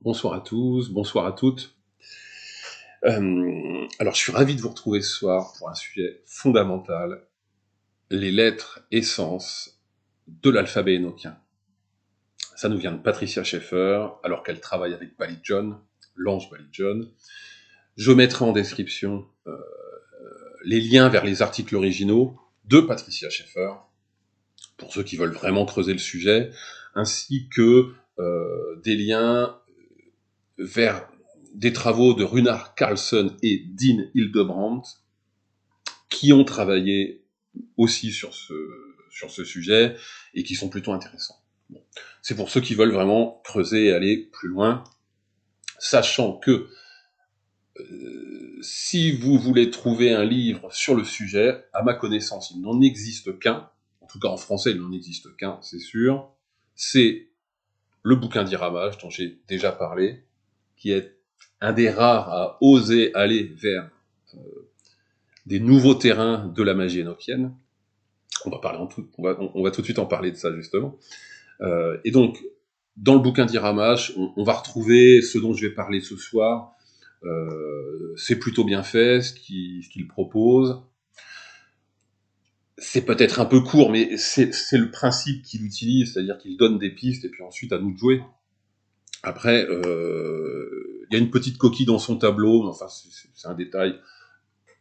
Bonsoir à tous, bonsoir à toutes. Alors, je suis ravi de vous retrouver ce soir pour un sujet fondamental, les lettres essences de l'alphabet énoquien. Ça nous vient de Patricia Schaeffer, alors qu'elle travaille avec Baligion, l'ange Baligion. Je mettrai en description les liens vers les articles originaux de Patricia Schaeffer, pour ceux qui veulent vraiment creuser le sujet, ainsi que des liens vers des travaux de Runar Carlson et Dean Hildebrandt, qui ont travaillé aussi sur ce sujet, et qui sont plutôt intéressants. Bon. C'est pour ceux qui veulent vraiment creuser et aller plus loin, sachant que si vous voulez trouver un livre sur le sujet, à ma connaissance, il n'en existe qu'un, en tout cas en français, il n'en existe qu'un, c'est sûr, c'est le bouquin d'Iramage, dont j'ai déjà parlé, qui est un des rares à oser aller vers des nouveaux terrains de la magie énoquienne. On va tout de suite en parler de ça, justement. Et donc, dans le bouquin d'Iramage, on va retrouver ce dont je vais parler ce soir. C'est plutôt bien fait, ce qu'il propose. C'est peut-être un peu court, mais c'est le principe qu'il utilise, c'est-à-dire qu'il donne des pistes, et puis ensuite, à nous de jouer. Après, il y a une petite coquille dans son tableau, mais enfin, c'est un détail.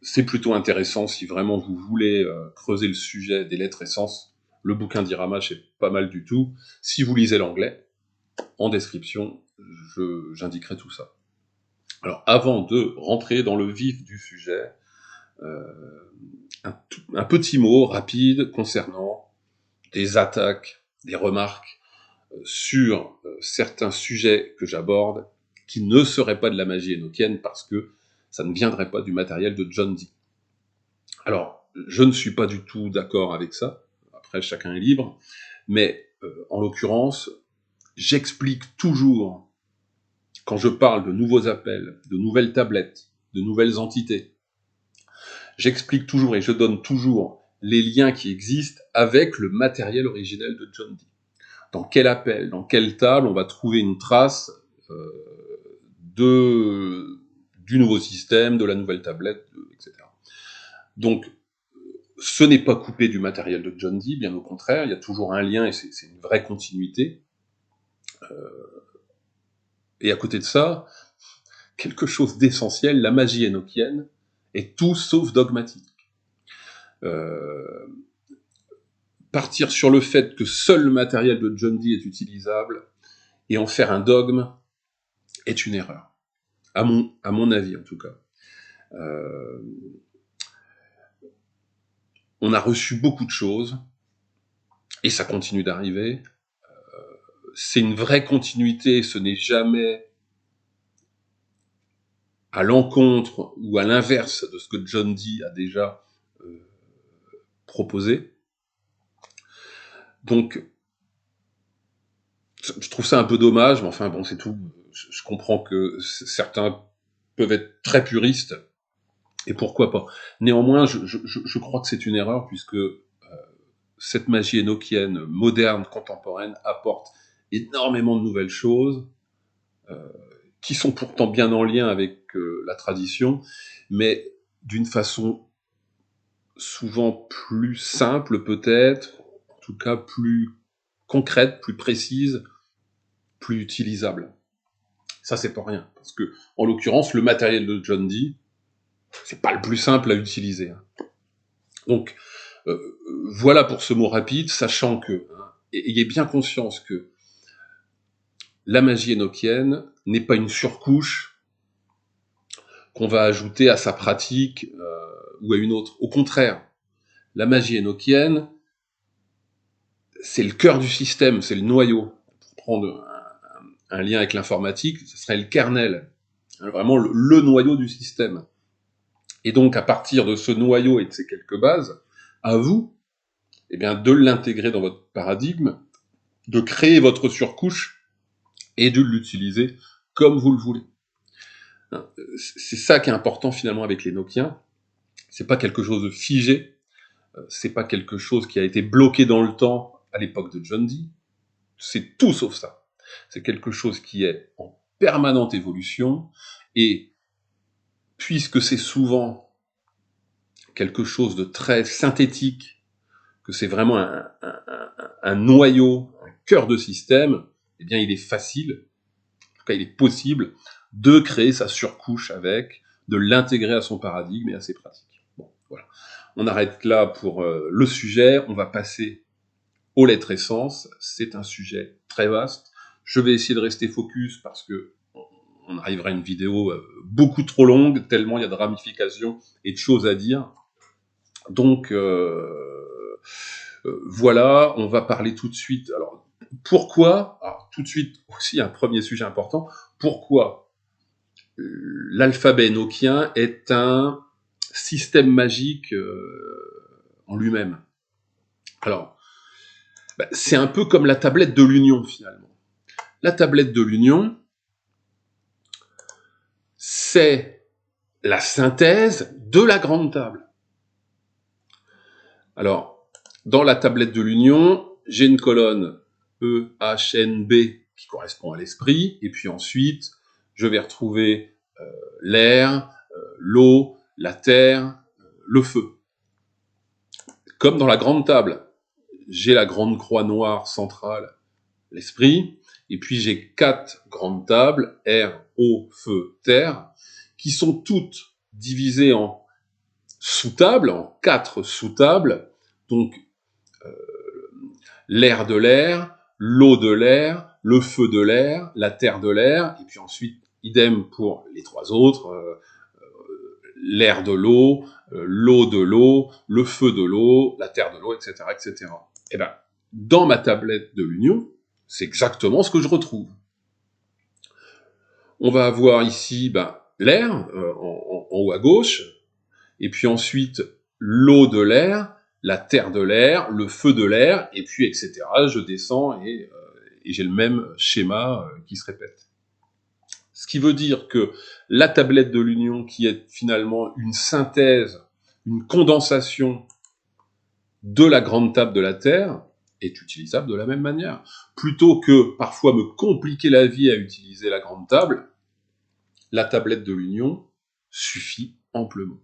C'est plutôt intéressant si vraiment vous voulez creuser le sujet des lettres essences. Le bouquin d'Iramage, c'est pas mal du tout. Si vous lisez l'anglais, en description, j'indiquerai tout ça. Alors, avant de rentrer dans le vif du sujet, un petit mot rapide concernant des attaques, des remarques sur certains sujets que j'aborde, qui ne seraient pas de la magie énoquienne, parce que ça ne viendrait pas du matériel de John Dee. Alors, je ne suis pas du tout d'accord avec ça, après chacun est libre, mais en l'occurrence, j'explique toujours, quand je parle de nouveaux appels, de nouvelles tablettes, de nouvelles entités, j'explique toujours et je donne toujours les liens qui existent avec le matériel originel de John Dee. Dans quel appel, dans quelle table, on va trouver une trace du nouveau système, de la nouvelle tablette, etc. Donc, ce n'est pas coupé du matériel de John Dee, bien au contraire, il y a toujours un lien et c'est une vraie continuité. Et à côté de ça, quelque chose d'essentiel, la magie énoquienne est tout sauf dogmatique. Partir sur le fait que seul le matériel de John Dee est utilisable et en faire un dogme est une erreur, à mon avis en tout cas. On a reçu beaucoup de choses, et ça continue d'arriver. C'est une vraie continuité, ce n'est jamais à l'encontre ou à l'inverse de ce que John Dee a déjà proposé. Donc, je trouve ça un peu dommage, mais enfin bon, c'est tout. Je comprends que certains peuvent être très puristes, et pourquoi pas. Néanmoins, je crois que c'est une erreur, puisque cette magie énoquienne moderne, contemporaine, apporte énormément de nouvelles choses, qui sont pourtant bien en lien avec la tradition, mais d'une façon souvent plus simple peut-être, en tout cas plus concrète, plus précise, plus utilisable. Ça, c'est pas rien, parce que, en l'occurrence, le matériel de John Dee, c'est pas le plus simple à utiliser. Donc, voilà pour ce mot rapide, sachant que, ayez bien conscience que la magie énoquienne n'est pas une surcouche qu'on va ajouter à sa pratique ou à une autre. Au contraire, la magie énoquienne, c'est le cœur du système, c'est le noyau. Pour prendre un lien avec l'informatique, ce serait le kernel, vraiment le noyau du système. Et donc, à partir de ce noyau et de ces quelques bases, à vous, eh bien, de l'intégrer dans votre paradigme, de créer votre surcouche et de l'utiliser comme vous le voulez. C'est ça qui est important finalement avec l'Énoquien. C'est pas quelque chose de figé, c'est pas quelque chose qui a été bloqué dans le temps à l'époque de John Dee. C'est tout sauf ça. C'est quelque chose qui est en permanente évolution, et puisque c'est souvent quelque chose de très synthétique, que c'est vraiment un noyau, un cœur de système, eh bien il est facile, en tout cas il est possible, de créer sa surcouche avec, de l'intégrer à son paradigme et à ses pratiques. Bon, voilà. On arrête là pour le sujet, on va passer aux lettres essences. C'est un sujet très vaste. Je vais essayer de rester focus parce que on arrivera à une vidéo beaucoup trop longue, tellement il y a de ramifications et de choses à dire. Donc voilà, on va parler tout de suite. Alors pourquoi, alors, tout de suite aussi un premier sujet important, pourquoi l'alphabet enochien est un système magique en lui-même. Alors, c'est un peu comme la tablette de l'union finalement. La tablette de l'union, c'est la synthèse de la grande table. Alors, dans la tablette de l'union, j'ai une colonne E, H, N, B qui correspond à l'esprit, et puis ensuite, je vais retrouver l'air, l'eau, la terre, le feu. Comme dans la grande table, j'ai la grande croix noire centrale, l'esprit, et puis j'ai 4 grandes tables, air, eau, feu, terre, qui sont toutes divisées en sous-tables, en 4 sous-tables, donc l'air de l'air, l'eau de l'air, le feu de l'air, la terre de l'air, et puis ensuite, idem pour les 3 autres, l'air de l'eau de l'eau, le feu de l'eau, la terre de l'eau, etc., etc. Et ben, dans ma tablette de l'union, c'est exactement ce que je retrouve. On va avoir ici l'air en haut à gauche, et puis ensuite l'eau de l'air, la terre de l'air, le feu de l'air, et puis etc. Je descends et j'ai le même schéma qui se répète. Ce qui veut dire que la tablette de l'union, qui est finalement une synthèse, une condensation de la grande table de la Terre, est utilisable de la même manière. Plutôt que parfois me compliquer la vie à utiliser la grande table, la tablette de l'union suffit amplement.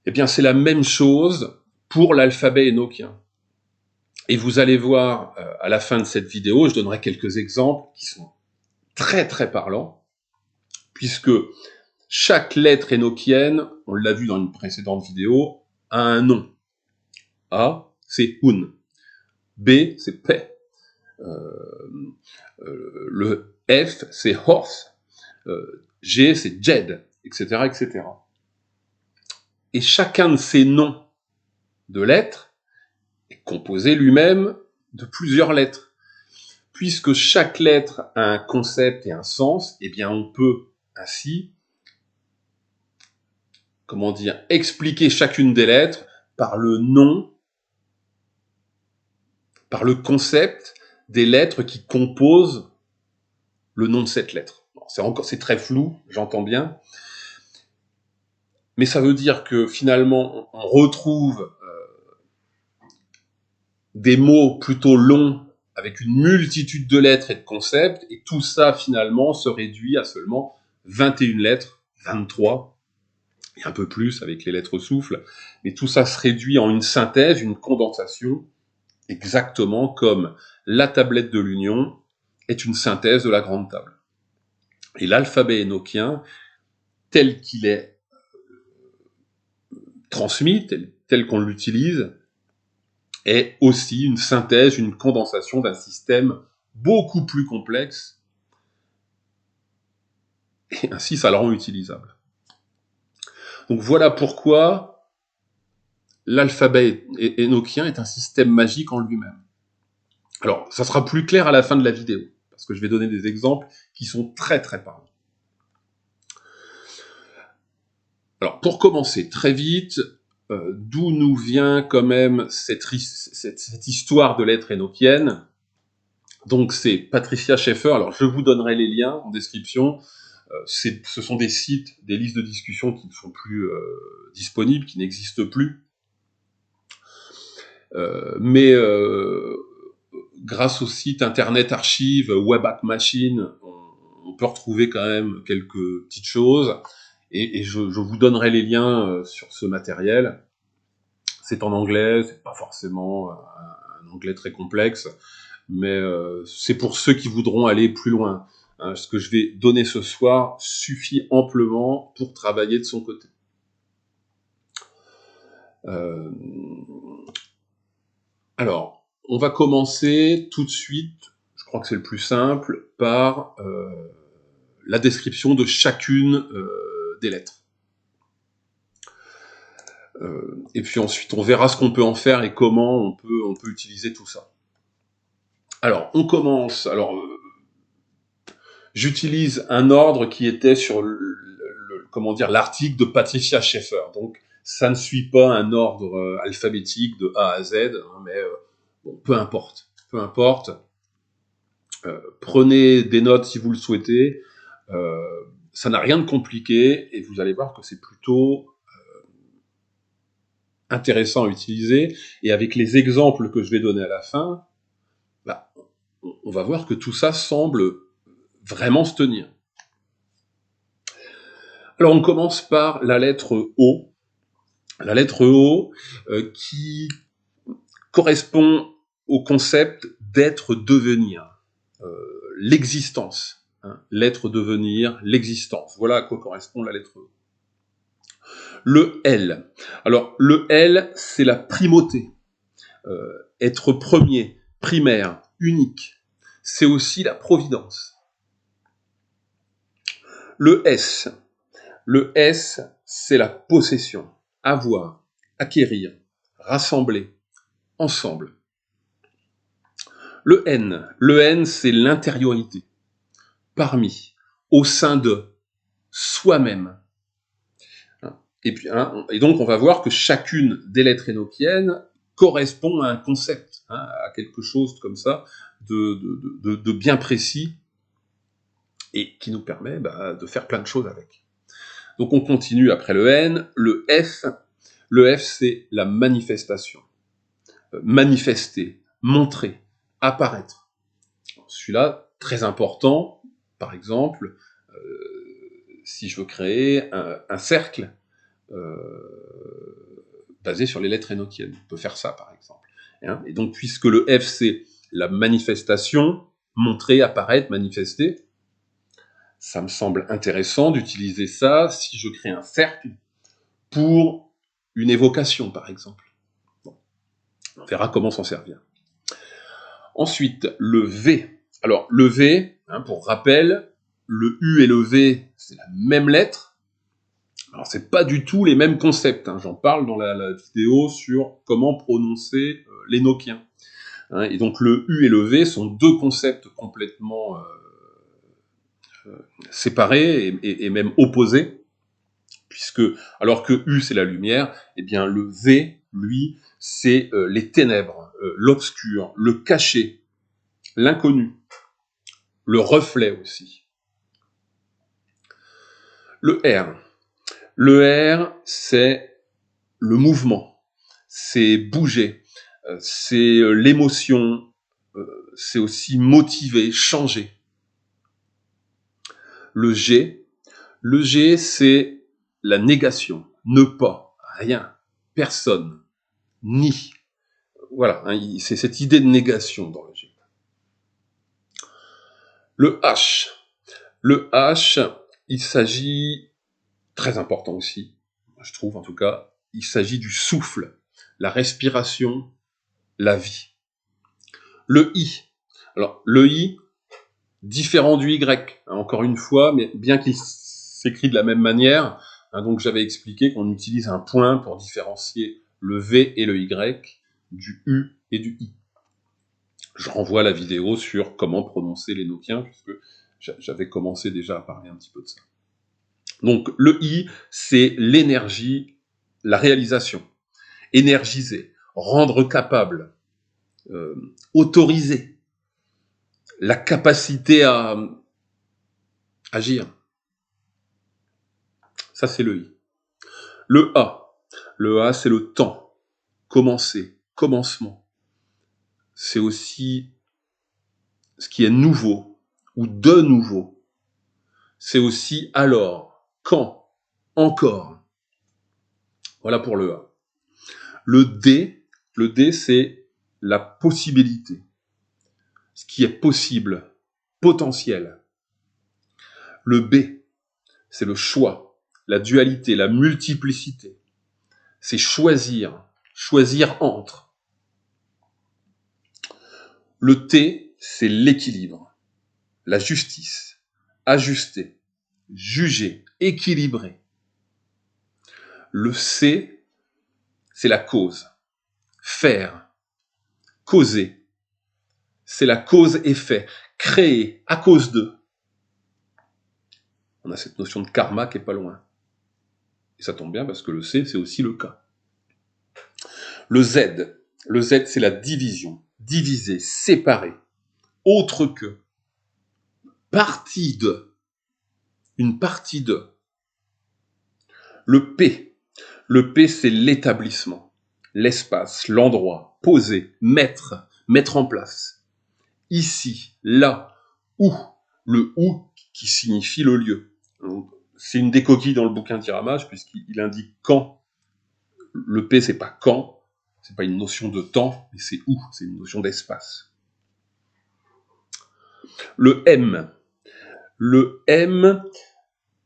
Eh bien, c'est la même chose pour l'alphabet enochien. Et vous allez voir, à la fin de cette vidéo, je donnerai quelques exemples qui sont très très parlants, puisque chaque lettre enochienne, on l'a vu dans une précédente vidéo, a un nom. A, c'est Un. B, c'est Pe. Le F, c'est Horse. G, c'est Jed, etc., etc. Et chacun de ces noms de lettres est composé lui-même de plusieurs lettres. Puisque chaque lettre a un concept et un sens, eh bien on peut ainsi, expliquer chacune des lettres par le nom, par le concept des lettres qui composent le nom de cette lettre. C'est très flou, j'entends bien, mais ça veut dire que finalement on retrouve des mots plutôt longs avec une multitude de lettres et de concepts, et tout ça finalement se réduit à seulement 21 lettres, 23, et un peu plus avec les lettres souffles, mais tout ça se réduit en une synthèse, une condensation, exactement comme la tablette de l'union est une synthèse de la grande table. Et l'alphabet enochien, tel qu'il est transmis, tel qu'on l'utilise, est aussi une synthèse, une condensation d'un système beaucoup plus complexe, et ainsi ça le rend utilisable. Donc voilà pourquoi l'alphabet enochien est un système magique en lui-même. Alors, ça sera plus clair à la fin de la vidéo, parce que je vais donner des exemples qui sont très très parlants. Alors, pour commencer très vite, d'où nous vient quand même cette histoire de lettres enochiennes? Donc c'est Patricia Schaeffer, alors je vous donnerai les liens en description, ce sont des sites, des listes de discussion qui ne sont plus disponibles, qui n'existent plus, mais grâce au site internet archive Wayback Machine, on peut retrouver quand même quelques petites choses, et je vous donnerai les liens sur ce matériel. C'est en anglais, c'est pas forcément un anglais très complexe, mais c'est pour ceux qui voudront aller plus loin. Hein, ce que je vais donner ce soir suffit amplement pour travailler de son côté. Alors, on va commencer tout de suite, je crois que c'est le plus simple, par la description de chacune des lettres. Et puis ensuite, on verra ce qu'on peut en faire et comment on peut utiliser tout ça. Alors, on commence. Alors, j'utilise un ordre qui était sur comment dire, l'article de Patricia Schaeffer. Donc, ça ne suit pas un ordre alphabétique de A à Z, hein, mais bon, peu importe. Peu importe. Prenez des notes si vous le souhaitez. Ça n'a rien de compliqué et vous allez voir que c'est plutôt intéressant à utiliser. Et avec les exemples que je vais donner à la fin, bah, on va voir que tout ça semble vraiment se tenir. Alors on commence par la lettre O. La lettre O qui correspond au concept d'être-devenir, l'existence. Hein, l'être-devenir, l'existence. Voilà à quoi correspond la lettre O. Le L. Alors le L, c'est la primauté. Être premier, primaire, unique. C'est aussi la providence. Le S. Le S, c'est la possession. Avoir, acquérir, rassembler, ensemble. Le N, c'est l'intériorité. Parmi, au sein de, soi-même. Et donc, on va voir que chacune des lettres énochiennes correspond à un concept, à quelque chose comme ça, de bien précis, et qui nous permet de faire plein de choses avec. Donc, on continue après le N. Le F, c'est la manifestation. Manifester, montrer, apparaître. Celui-là, très important, par exemple, si je veux créer un cercle basé sur les lettres énochiennes. On peut faire ça, par exemple. Et donc, puisque le F, c'est la manifestation, montrer, apparaître, manifester, ça me semble intéressant d'utiliser ça si je crée un cercle pour une évocation, par exemple. Bon. On verra comment s'en servir. Ensuite, le V. Alors, le V, pour rappel, le U et le V, c'est la même lettre. Alors, c'est pas du tout les mêmes concepts. J'en parle dans la vidéo sur comment prononcer l'énochien. Et donc, le U et le V sont deux concepts complètement séparés et même opposés. Puisque, alors que U, c'est la lumière, eh bien, le V, lui, c'est les ténèbres, l'obscur, le caché, l'inconnu, le reflet aussi. Le R. Le R, c'est le mouvement, c'est bouger, c'est l'émotion, c'est aussi motiver, changer. Le G, c'est la négation, ne pas, rien, personne, ni. Voilà, c'est cette idée de négation dans le G. Le H, il s'agit, très important aussi, je trouve en tout cas, il s'agit du souffle, la respiration, la vie. Le I, alors le I, différent du Y, encore une fois, mais bien qu'il s'écrit de la même manière, donc j'avais expliqué qu'on utilise un point pour différencier le V et le Y, du U et du I. Je renvoie à la vidéo sur comment prononcer l'énochien, puisque j'avais commencé déjà à parler un petit peu de ça. Donc le I, c'est l'énergie, la réalisation. Énergiser, rendre capable, autoriser, la capacité à agir. Ça, c'est le I. Le A, c'est le temps, commencer, commencement. C'est aussi ce qui est nouveau, ou de nouveau. c'est aussi alors, quand, encore. Voilà pour le A. Le D, c'est la possibilité. Ce qui est possible, potentiel. Le B, c'est le choix, la dualité, la multiplicité. C'est choisir, choisir entre. Le T, c'est l'équilibre, la justice, ajuster, juger, équilibrer. Le C, c'est la cause, faire, causer. C'est la cause-effet, créer à cause de. On a cette notion de karma qui est pas loin. Et ça tombe bien parce que le C, c'est aussi le cas. Le Z, c'est la division, diviser, séparer, autre que, partie de, une partie de. Le P, c'est l'établissement, l'espace, l'endroit, poser, mettre en place. Ici, là, où, le où qui signifie le lieu. Donc, c'est une des coquilles dans le bouquin Tiramage puisqu'il indique quand. Le P, c'est pas quand, c'est pas une notion de temps, mais c'est où, c'est une notion d'espace. Le M,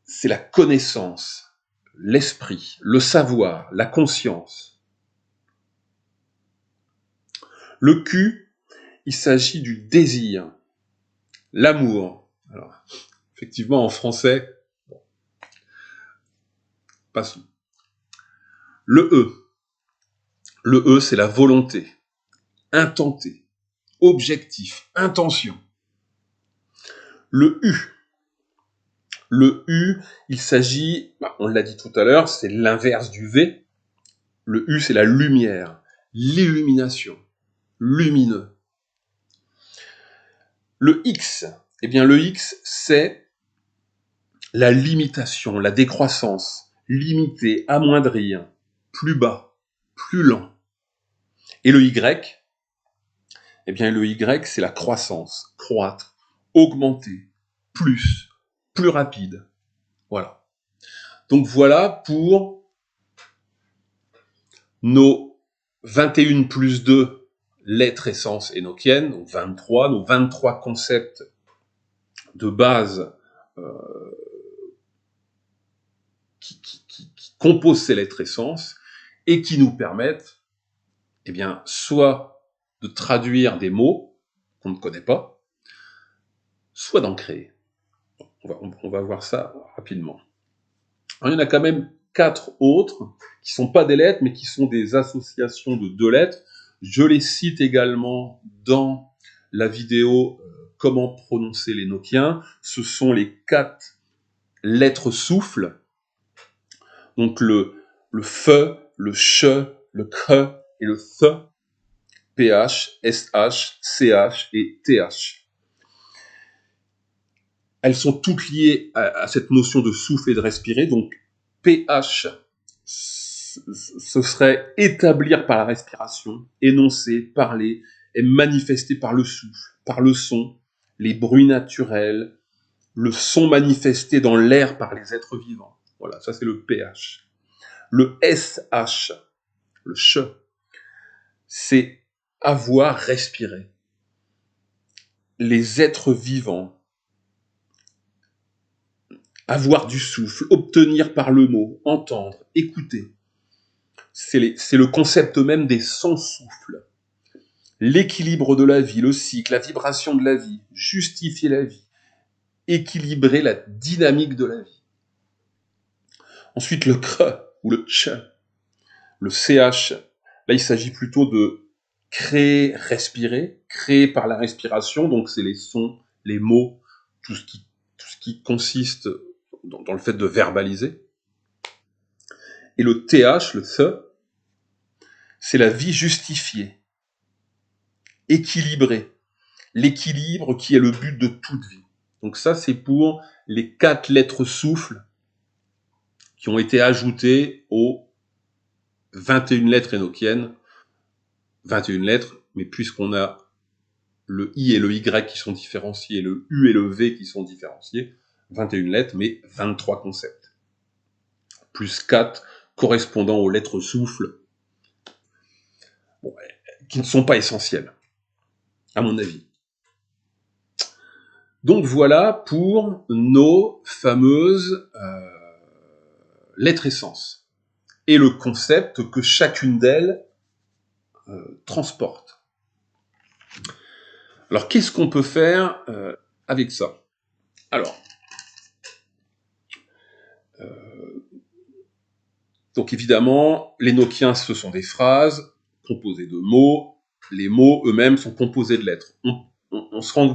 c'est la connaissance, l'esprit, le savoir, la conscience. Le Q, il s'agit du désir, l'amour. Alors, effectivement, en français, passons. Le E, c'est la volonté, intenté, objectif, intention. Le U, il s'agit, on l'a dit tout à l'heure, c'est l'inverse du V. Le U, c'est la lumière, l'illumination, lumineux. Le X, le X, c'est la limitation, la décroissance, limiter, amoindrir, plus bas, plus lent. Et le Y, le Y, c'est la croissance, croître, augmenter, plus rapide. Voilà. Donc voilà pour nos 21 plus 2 lettres essence énochiennes, donc 23, nos 23 concepts de base qui composent ces lettres essence et qui nous permettent soit de traduire des mots qu'on ne connaît pas, soit d'en créer. On va voir ça rapidement. Alors, il y en a quand même 4 autres qui sont pas des lettres, mais qui sont des associations de 2 lettres. Je les cite également dans la vidéo comment prononcer l'énochien. Ce sont les 4 lettres souffles. Donc le fe, le che, le cre et le th. PH, SH, CH et TH. Elles sont toutes liées à cette notion de souffle et de respirer. Donc PH, ce serait établir par la respiration, énoncer, parler, et manifester par le souffle, par le son, les bruits naturels, le son manifesté dans l'air par les êtres vivants. Voilà, ça c'est le PH. Le SH, le ch, c'est avoir respiré. Les êtres vivants, avoir du souffle, obtenir par le mot, entendre, écouter. C'est le concept même des sons-souffles. L'équilibre de la vie, le cycle, la vibration de la vie, justifier la vie, équilibrer la dynamique de la vie. Ensuite, le cr ou le ch, le ch, là il s'agit plutôt de créer, respirer, créer par la respiration, donc c'est les sons, les mots, tout ce qui consiste dans le fait de verbaliser. Et le th, le th, c'est la vie justifiée, équilibrée, l'équilibre qui est le but de toute vie. Donc ça, c'est pour les 4 lettres souffles qui ont été ajoutées aux 21 lettres énochiennes. 21 lettres, mais puisqu'on a le I et le Y qui sont différenciés, le U et le V qui sont différenciés, 21 lettres, mais 23 concepts. Plus 4 correspondant aux lettres souffles, bon, qui ne sont pas essentielles, à mon avis. Donc voilà pour nos fameuses lettres essences et le concept que chacune d'elles transporte. Alors qu'est-ce qu'on peut faire avec ça? Alors, donc évidemment, les Enochiens, ce sont des phrases composées de mots. Les mots eux-mêmes sont composés de lettres. On se rend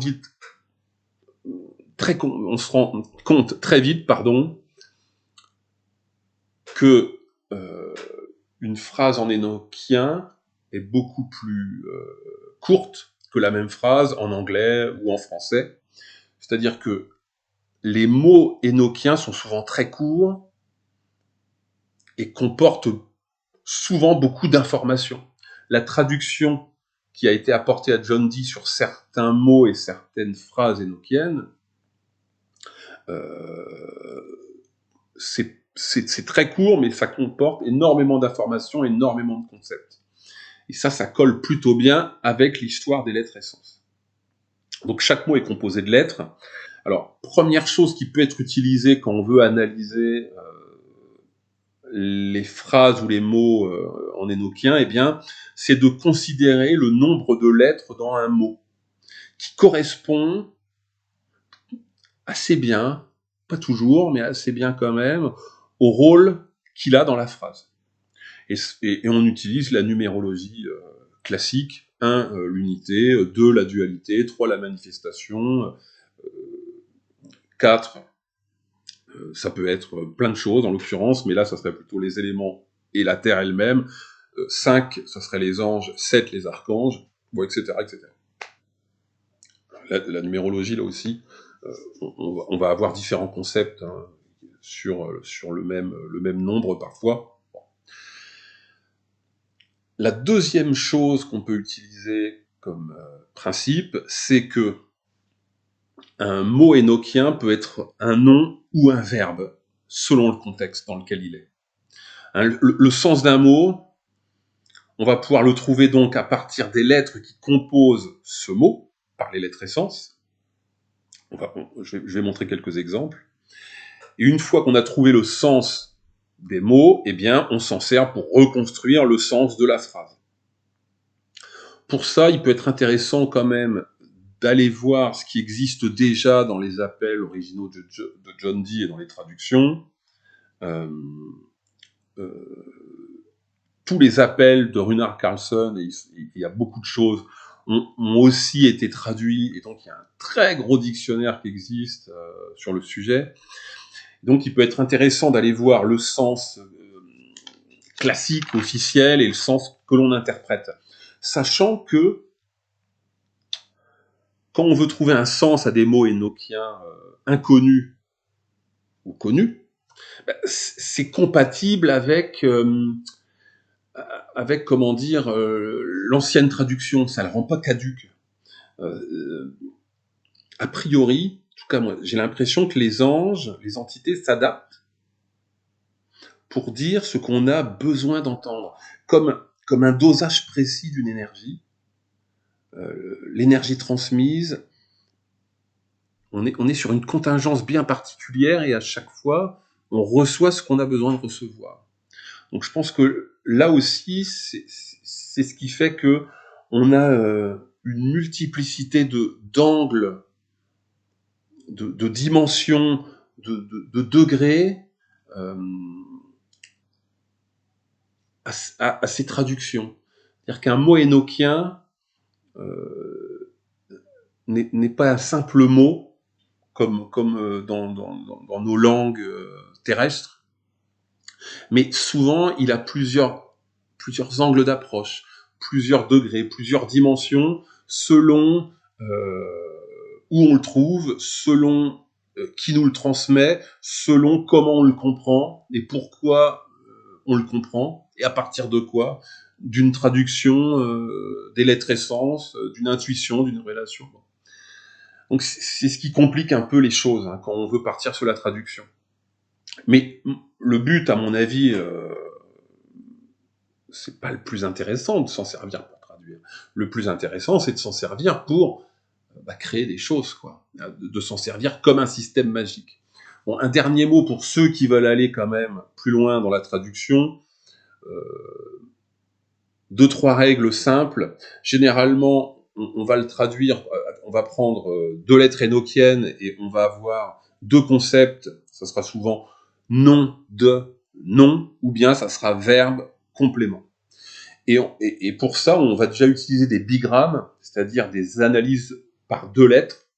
compte très vite, que une phrase en énochien est beaucoup plus courte que la même phrase en anglais ou en français. C'est-à-dire que les mots énochiens sont souvent très courts et comportent souvent beaucoup d'informations. La traduction qui a été apportée à John Dee sur certains mots et certaines phrases énochiennes, c'est très court, mais ça comporte énormément d'informations, énormément de concepts. Et ça colle plutôt bien avec l'histoire des lettres essences. Donc chaque mot est composé de lettres. Alors, première chose qui peut être utilisée quand on veut analyser les phrases ou les mots en énochien, eh bien, c'est de considérer le nombre de lettres dans un mot, qui correspond assez bien, pas toujours, mais assez bien quand même, au rôle qu'il a dans la phrase. Et on utilise la numérologie classique. 1, l'unité, 2, la dualité, 3, la manifestation, 4, ça peut être plein de choses en l'occurrence, mais là ça serait plutôt les éléments et la Terre elle-même, 5, ça serait les anges, 7, les archanges, bon, etc., etc. La numérologie, là aussi, on va avoir différents concepts hein, sur le même nombre parfois. Bon. La deuxième chose qu'on peut utiliser comme principe, c'est que un mot énochien peut être un nom ou un verbe, selon le contexte dans lequel il est. Hein, le sens d'un mot, on va pouvoir le trouver donc à partir des lettres qui composent ce mot, par les lettres essences. Je vais montrer quelques exemples. Et une fois qu'on a trouvé le sens des mots, eh bien, on s'en sert pour reconstruire le sens de la phrase. Pour ça, il peut être intéressant quand même d'aller voir ce qui existe déjà dans les appels originaux de John Dee et dans les traductions. Tous les appels de Runar Carlson, et il y a beaucoup de choses, ont aussi été traduits, et donc il y a un très gros dictionnaire qui existe sur le sujet. Donc il peut être intéressant d'aller voir le sens classique, officiel, et le sens que l'on interprète. Sachant que quand on veut trouver un sens à des mots énochiens inconnus ou connus, c'est compatible avec comment dire, l'ancienne traduction, ça ne le rend pas caduque. A priori, en tout cas moi, j'ai l'impression que les anges, les entités s'adaptent pour dire ce qu'on a besoin d'entendre, comme un dosage précis d'une énergie. L'énergie transmise, on est sur une contingence bien particulière et à chaque fois, on reçoit ce qu'on a besoin de recevoir. Donc je pense que là aussi, c'est ce qui fait que on a une multiplicité d'angles, de dimensions, de degrés à ces traductions. C'est-à-dire qu'un mot énochien n'est pas un simple mot, comme dans nos langues terrestres, mais souvent il a plusieurs angles d'approche, plusieurs degrés, plusieurs dimensions, selon où on le trouve, selon qui nous le transmet, selon comment on le comprend et pourquoi on le comprend, et à partir de quoi, d'une traduction, des lettres essences, d'une intuition, d'une relation. Donc c'est ce qui complique un peu les choses quand on veut partir sur la traduction. Mais le but, à mon avis, c'est pas le plus intéressant de s'en servir pour traduire. Le plus intéressant, c'est de s'en servir pour créer des choses, quoi. De s'en servir comme un système magique. Bon, un dernier mot pour ceux qui veulent aller quand même plus loin dans la traduction. 2-3 règles simples. Généralement, on va le traduire, on va prendre 2 lettres énochiennes et on va avoir 2 concepts. Ça sera souvent nom de nom, ou bien ça sera verbe complément. Et pour ça, on va déjà utiliser des bigrammes, c'est-à-dire des analyses par 2 lettres.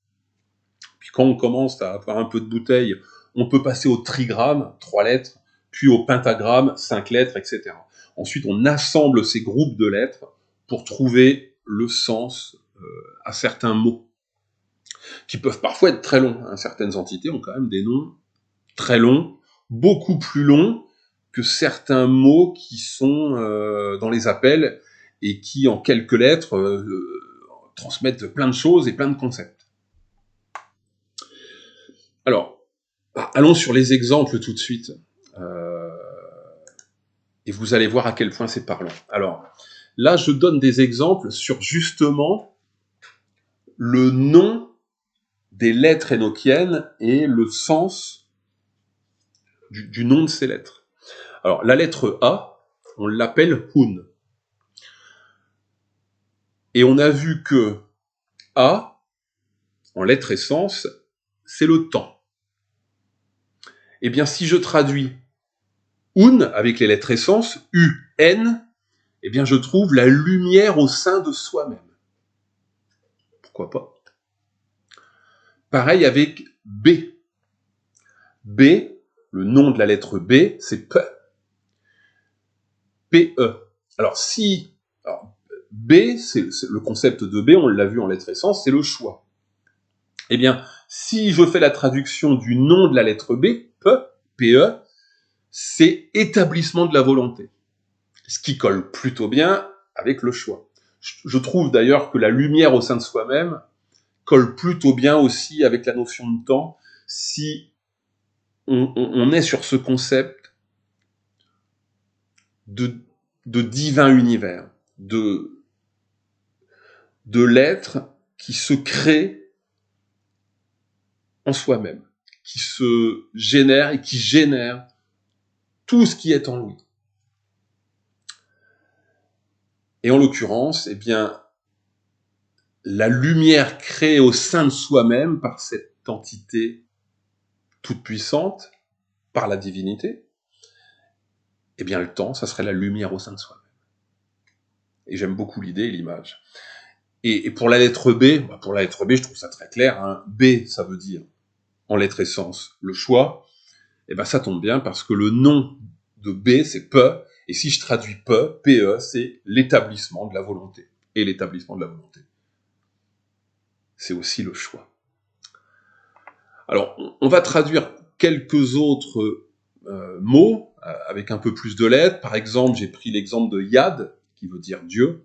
Puis quand on commence à avoir un peu de bouteille, on peut passer au trigramme, 3 lettres, puis au pentagramme, 5 lettres, etc. Ensuite, on assemble ces groupes de lettres pour trouver le sens à certains mots, qui peuvent parfois être très longs. Certaines entités ont quand même des noms très longs, beaucoup plus longs que certains mots qui sont dans les appels et qui, en quelques lettres, transmettent plein de choses et plein de concepts. Alors, allons sur les exemples tout de suite. Et vous allez voir à quel point c'est parlant. Alors, là, je donne des exemples sur justement le nom des lettres énochiennes et le sens du nom de ces lettres. Alors, la lettre A, on l'appelle Hun. Et on a vu que A, en lettre essence, c'est le temps. Eh bien, si je traduis Un avec les lettres essence, UN, eh bien, je trouve la lumière au sein de soi-même. Pourquoi pas? Pareil avec B. B, le nom de la lettre B, c'est P. P-E. Alors, B, c'est le concept de B, on l'a vu en lettre essence, c'est le choix. Eh bien, si je fais la traduction du nom de la lettre B, P, P-E, c'est établissement de la volonté. Ce qui colle plutôt bien avec le choix. Je trouve d'ailleurs que la lumière au sein de soi-même colle plutôt bien aussi avec la notion de temps, si on est sur ce concept de divin univers, de l'être qui se crée en soi-même, qui se génère et qui génère tout ce qui est en lui. Et en l'occurrence, eh bien, la lumière créée au sein de soi-même par cette entité toute puissante, par la divinité, eh bien, le temps, ça serait la lumière au sein de soi-même. Et j'aime beaucoup l'idée et l'image. Et pour la lettre B, je trouve ça très clair. B, ça veut dire, en lettre essence, le choix. Et ben ça tombe bien parce que le nom de B, c'est P, et si je traduis P, P-E, c'est l'établissement de la volonté. Et l'établissement de la volonté, c'est aussi le choix. Alors, on va traduire quelques autres mots avec un peu plus de lettres. Par exemple, j'ai pris l'exemple de Yad, qui veut dire Dieu.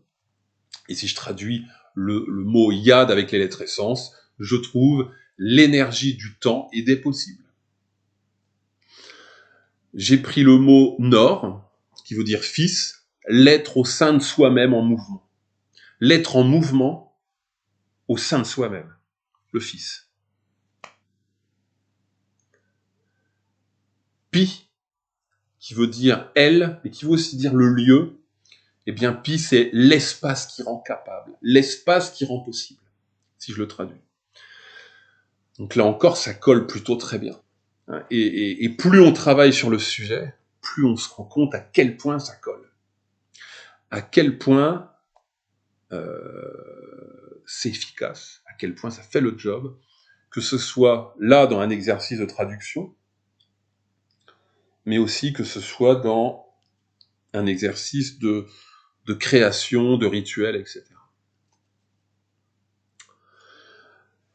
Et si je traduis le mot Yad avec les lettres essence, je trouve l'énergie du temps et des possibles. J'ai pris le mot Nor, qui veut dire fils, l'être au sein de soi-même en mouvement. L'être en mouvement au sein de soi-même, le fils. Pi, qui veut dire elle, mais qui veut aussi dire le lieu. Eh bien, Pi, c'est l'espace qui rend capable, l'espace qui rend possible, si je le traduis. Donc là encore, ça colle plutôt très bien. Et plus on travaille sur le sujet, plus on se rend compte à quel point ça colle. À quel point c'est efficace, à quel point ça fait le job, que ce soit là dans un exercice de traduction, mais aussi que ce soit dans un exercice de création, de rituel, etc.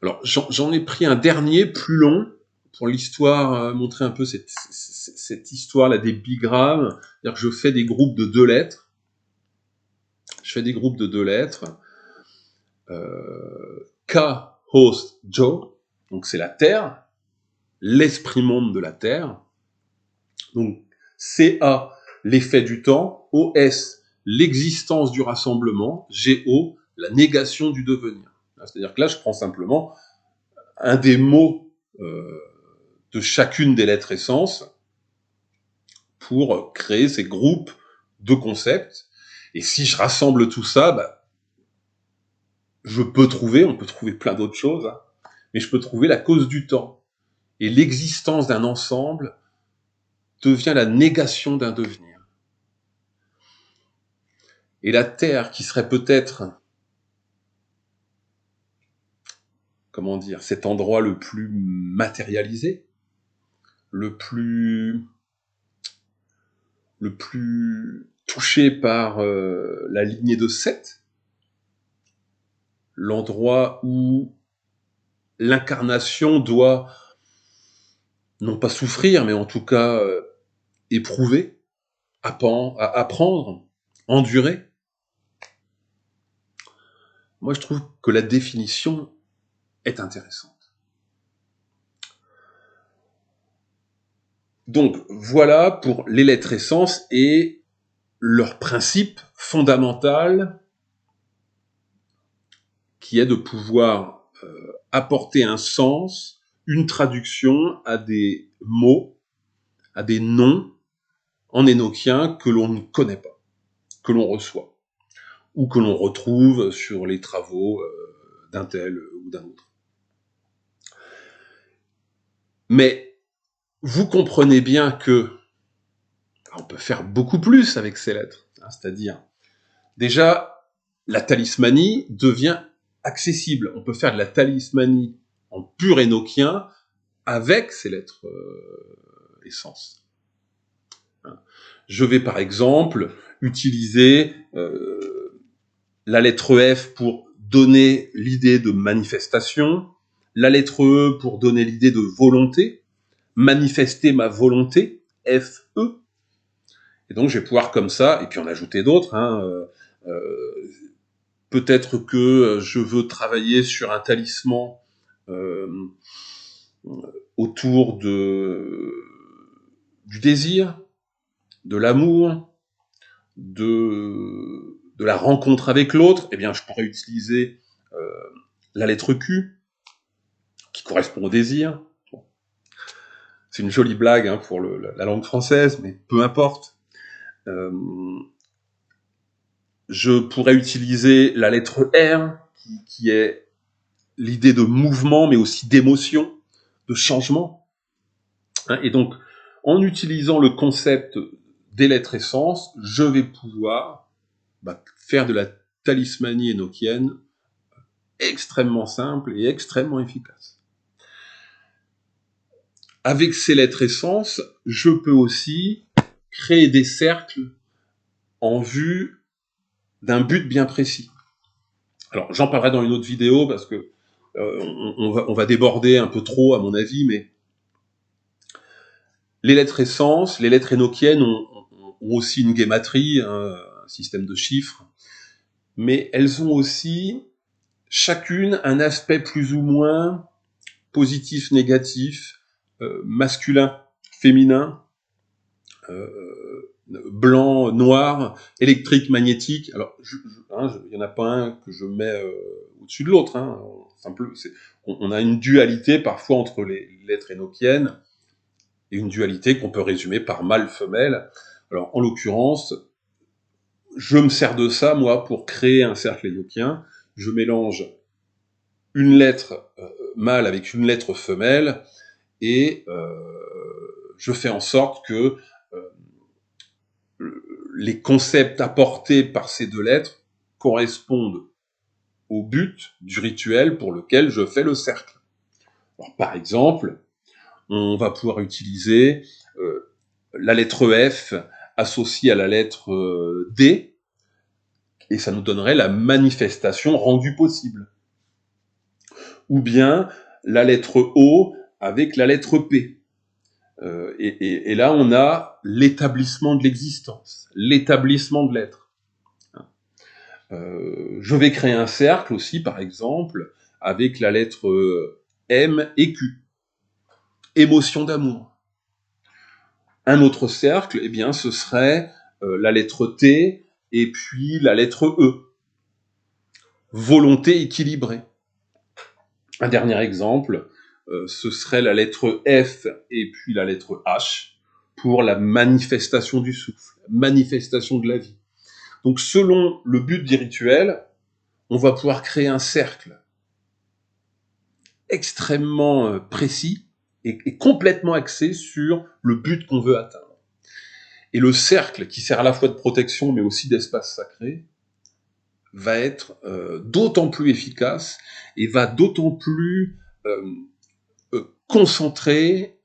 Alors, j'en ai pris un dernier, plus long, pour l'histoire, montrer un peu cette histoire-là des bigrammes. C'est-à-dire que je fais des groupes de 2 lettres. Je fais des groupes de 2 lettres. K host Joe, donc c'est la Terre, l'esprit monde de la Terre. Donc CA, l'effet du temps, OS, l'existence du rassemblement, GO, la négation du devenir. C'est-à-dire que là, je prends simplement un des mots de chacune des lettres essences pour créer ces groupes de concepts. Et si je rassemble tout ça, on peut trouver plein d'autres choses, hein, mais je peux trouver la cause du temps. Et l'existence d'un ensemble devient la négation d'un devenir. Et la Terre, qui serait peut-être, cet endroit le plus matérialisé, le plus touché par la lignée de Seth, l'endroit où l'incarnation doit non pas souffrir, mais en tout cas éprouver, apprendre, endurer. Moi, je trouve que la définition est intéressante. Donc, voilà pour les lettres essences et leur principe fondamental qui est de pouvoir apporter un sens, une traduction à des mots, à des noms en énoquien que l'on ne connaît pas, que l'on reçoit, ou que l'on retrouve sur les travaux d'un tel ou d'un autre. Mais vous comprenez bien que on peut faire beaucoup plus avec ces lettres, hein, c'est-à-dire, déjà, la talismanie devient accessible. On peut faire de la talismanie en pur énoquien avec ces lettres essences. Je vais par exemple utiliser la lettre F pour donner l'idée de manifestation, la lettre E pour donner l'idée de volonté, manifester ma volonté, FE. Et donc je vais pouvoir comme ça, et puis en ajouter d'autres, peut-être que je veux travailler sur un talisman autour du désir, de l'amour, de la rencontre avec l'autre. Eh bien, je pourrais utiliser la lettre Q, qui correspond au désir. Bon. C'est une jolie blague pour la langue française, mais peu importe. Je pourrais utiliser la lettre R, qui est l'idée de mouvement, mais aussi d'émotion, de changement. Et donc, en utilisant le concept des lettres essences, je vais pouvoir faire de la talismanie énoquienne extrêmement simple et extrêmement efficace. Avec ces lettres essences, je peux aussi créer des cercles en vue d'un but bien précis. Alors, j'en parlerai dans une autre vidéo parce que on va déborder un peu trop, à mon avis, mais les lettres essences, les lettres énoquiennes ont aussi une guématrie, un système de chiffres, mais elles ont aussi chacune un aspect plus ou moins positif, négatif, masculin, féminin, blanc, noir, électrique, magnétique. Alors, il y en a pas un que je mets au-dessus de l'autre. On a une dualité parfois entre les lettres énoquiennes et une dualité qu'on peut résumer par mâle-femelle. Alors, en l'occurrence, je me sers de ça, moi, pour créer un cercle énoquien. Je mélange une lettre mâle avec une lettre femelle et je fais en sorte que les concepts apportés par ces deux lettres correspondent au but du rituel pour lequel je fais le cercle. Alors, par exemple, on va pouvoir utiliser la lettre F associée à la lettre D, et ça nous donnerait la manifestation rendue possible. Ou bien la lettre O avec la lettre P. Et là, on a l'établissement de l'existence, l'établissement de l'être. Je vais créer un cercle aussi, par exemple, avec la lettre M et Q. Émotion d'amour. Un autre cercle, eh bien, ce serait la lettre T et puis la lettre E. Volonté équilibrée. Un dernier exemple, ce serait la lettre F et puis la lettre H pour la manifestation du souffle, manifestation de la vie. Donc selon le but du rituel, on va pouvoir créer un cercle extrêmement précis et complètement axé sur le but qu'on veut atteindre. Et le cercle, qui sert à la fois de protection mais aussi d'espace sacré, va être d'autant plus efficace et va d'autant plus concentrer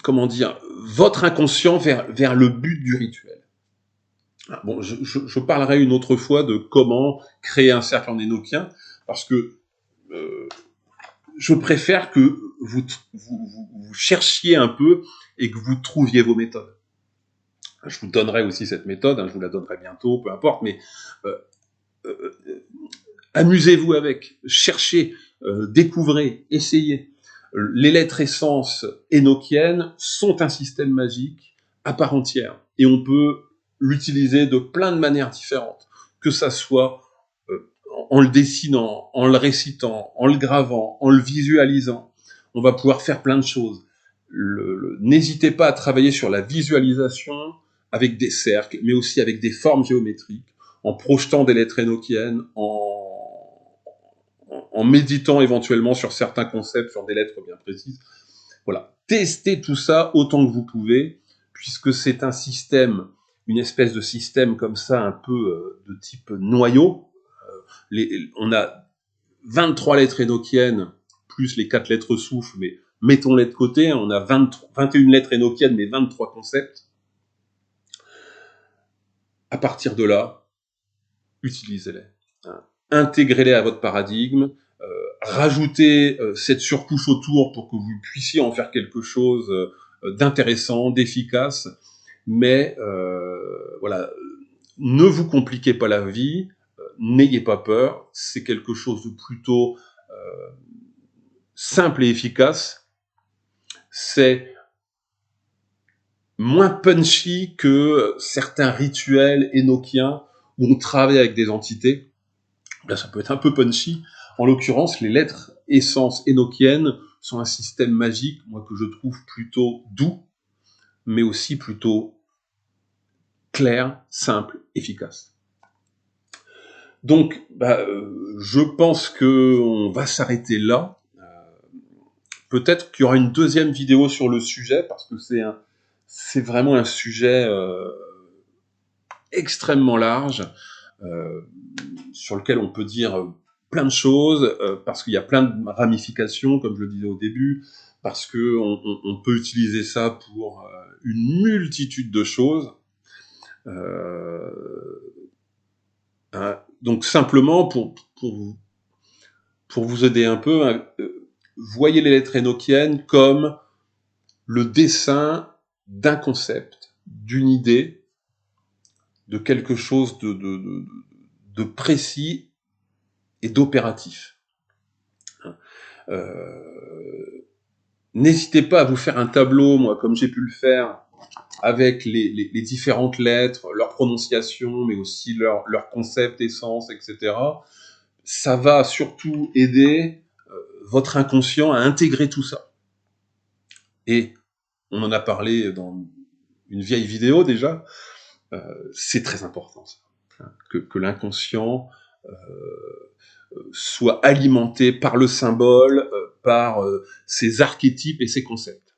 comment dire, votre inconscient vers le but du rituel. Bon, je parlerai une autre fois de comment créer un cercle en énoquien, parce que je préfère que vous cherchiez un peu et que vous trouviez vos méthodes. Je vous donnerai aussi cette méthode, je vous la donnerai bientôt, peu importe, mais amusez-vous avec, cherchez, découvrez, essayez. Les lettres essences énoquiennes sont un système magique à part entière, et on peut l'utiliser de plein de manières différentes, que ça soit en le dessinant, en le récitant, en le gravant, en le visualisant. On va pouvoir faire plein de choses. N'hésitez pas à travailler sur la visualisation avec des cercles, mais aussi avec des formes géométriques, en projetant des lettres énoquiennes, en méditant éventuellement sur certains concepts, sur des lettres bien précises. Voilà, testez tout ça autant que vous pouvez, puisque c'est un système, une espèce de système comme ça, un peu de type noyau. On a 23 lettres énoquiennes, plus les 4 lettres souffles, mais mettons-les de côté, on a 21 lettres énoquiennes, mais 23 concepts. À partir de là, utilisez-les. Intégrez-les à votre paradigme, rajoutez cette surcouche autour pour que vous puissiez en faire quelque chose d'intéressant, d'efficace, mais voilà, ne vous compliquez pas la vie, n'ayez pas peur, c'est quelque chose de plutôt simple et efficace, c'est moins punchy que certains rituels énoquiens où on travaille avec des entités. Là, ça peut être un peu punchy. En l'occurrence, les lettres essences énoquiennes sont un système magique, moi, que je trouve plutôt doux, mais aussi plutôt clair, simple, efficace. Donc, je pense qu'on va s'arrêter là. Peut-être qu'il y aura une deuxième vidéo sur le sujet, parce que c'est vraiment un sujet extrêmement large, sur lequel on peut dire plein de choses, parce qu'il y a plein de ramifications, comme je le disais au début, parce que on peut utiliser ça pour une multitude de choses. Donc simplement, pour vous aider un peu, voyez les lettres énoquiennes comme le dessin d'un concept, d'une idée, de quelque chose de précis et d'opératif. N'hésitez pas à vous faire un tableau, moi, comme j'ai pu le faire, avec les différentes lettres, leur prononciation, mais aussi leur concept, essence, etc. Ça va surtout aider votre inconscient à intégrer tout ça. Et on en a parlé dans une vieille vidéo déjà, c'est très important, ça, que l'inconscient soit alimenté par le symbole, par ses archétypes et ses concepts.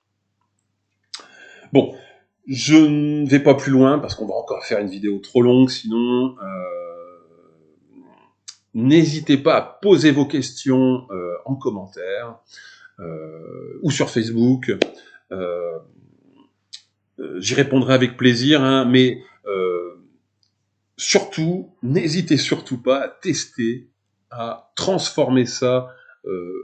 Bon, je ne vais pas plus loin parce qu'on va encore faire une vidéo trop longue, sinon n'hésitez pas à poser vos questions en commentaire ou sur Facebook. J'y répondrai avec plaisir, mais surtout, n'hésitez surtout pas à tester, à transformer ça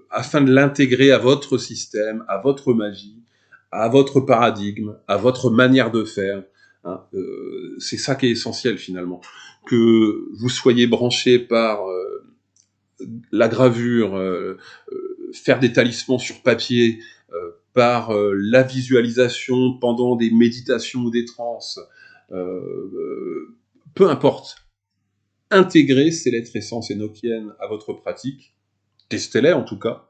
afin de l'intégrer à votre système, à votre magie, à votre paradigme, à votre manière de faire, hein. C'est ça qui est essentiel finalement. Que vous soyez branché par la gravure, faire des talismans sur papier, par la visualisation pendant des méditations ou des transes, peu importe. Intégrez ces lettres essences enochiennes à votre pratique, testez-les en tout cas,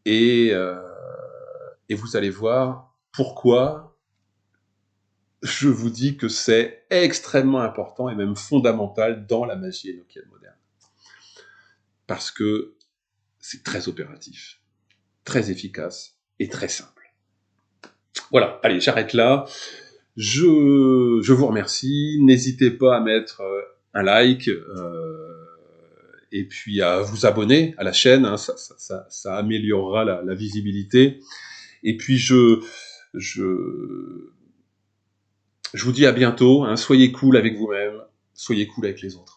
et vous allez voir pourquoi je vous dis que c'est extrêmement important et même fondamental dans la magie enochienne moderne. Parce que c'est très opératif, très efficace et très simple. Voilà, allez, j'arrête là. Je vous remercie. N'hésitez pas à mettre un like et puis à vous abonner à la chaîne. Hein, ça améliorera la visibilité. Et puis je vous dis à bientôt. Hein, soyez cool avec vous-même, soyez cool avec les autres.